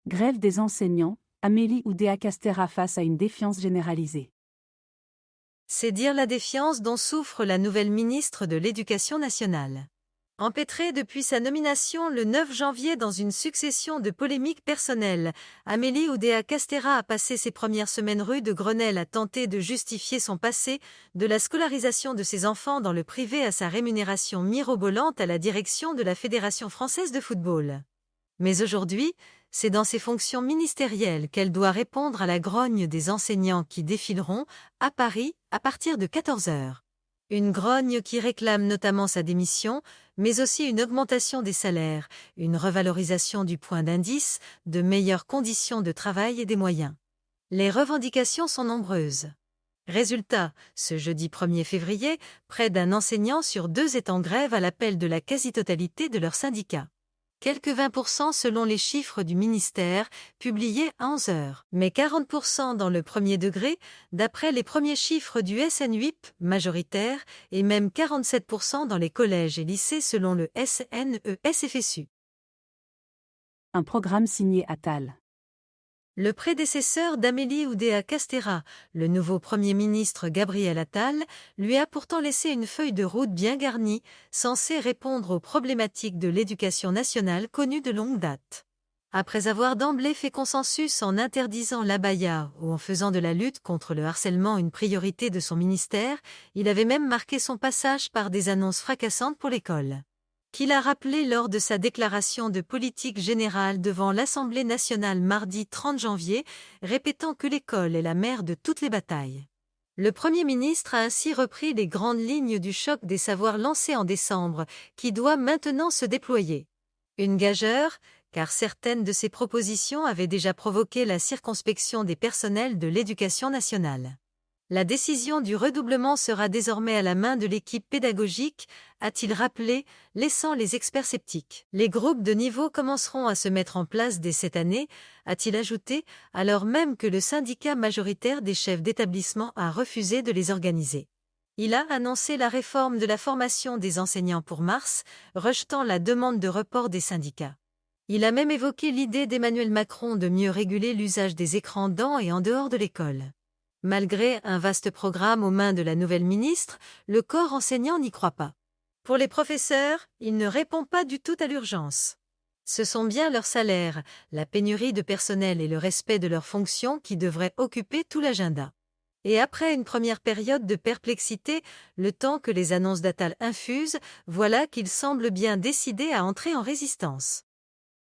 Grève des enseignants, Amélie Oudéa-Castéra face à une défiance généralisée. C'est dire la défiance dont souffre la nouvelle ministre de l'Éducation nationale. Empêtrée depuis sa nomination le 9 janvier dans une succession de polémiques personnelles, Amélie Oudéa-Castéra a passé ses premières semaines rue de Grenelle à tenter de justifier son passé, de la scolarisation de ses enfants dans le privé à sa rémunération mirobolante à la direction de la Fédération française de football. Mais aujourd'hui, c'est dans ses fonctions ministérielles qu'elle doit répondre à la grogne des enseignants qui défileront à Paris à partir de 14 heures. Une grogne qui réclame notamment sa démission, mais aussi une augmentation des salaires, une revalorisation du point d'indice, de meilleures conditions de travail et des moyens. Les revendications sont nombreuses. Résultat, ce jeudi 1er février, près d'un enseignant sur deux est en grève à l'appel de la quasi-totalité de leur syndicat. Quelques 20% selon les chiffres du ministère, publiés à 11 heures, mais 40% dans le premier degré, d'après les premiers chiffres du SNUIP majoritaire, et même 47% dans les collèges et lycées selon le SNES-FSU. Un programme signé Attal. Le prédécesseur d'Amélie Oudéa-Castéra, le nouveau Premier ministre Gabriel Attal, lui a pourtant laissé une feuille de route bien garnie, censée répondre aux problématiques de l'éducation nationale connues de longue date. Après avoir d'emblée fait consensus en interdisant l'abaya ou en faisant de la lutte contre le harcèlement une priorité de son ministère, il avait même marqué son passage par des annonces fracassantes pour l'école. Qu'il a rappelé lors de sa déclaration de politique générale devant l'Assemblée nationale mardi 30 janvier, répétant que l'école est la mère de toutes les batailles. Le Premier ministre a ainsi repris les grandes lignes du choc des savoirs lancé en décembre, qui doit maintenant se déployer. Une gageure, car certaines de ses propositions avaient déjà provoqué la circonspection des personnels de l'éducation nationale. La décision du redoublement sera désormais à la main de l'équipe pédagogique, a-t-il rappelé, laissant les experts sceptiques. Les groupes de niveau commenceront à se mettre en place dès cette année, a-t-il ajouté, alors même que le syndicat majoritaire des chefs d'établissement a refusé de les organiser. Il a annoncé la réforme de la formation des enseignants pour mars, rejetant la demande de report des syndicats. Il a même évoqué l'idée d'Emmanuel Macron de mieux réguler l'usage des écrans dans et en dehors de l'école. Malgré un vaste programme aux mains de la nouvelle ministre, le corps enseignant n'y croit pas. Pour les professeurs, il ne répond pas du tout à l'urgence. Ce sont bien leurs salaires, la pénurie de personnel et le respect de leurs fonctions qui devraient occuper tout l'agenda. Et après une première période de perplexité, le temps que les annonces d'Attal infusent, voilà qu'il semble bien décidé à entrer en résistance.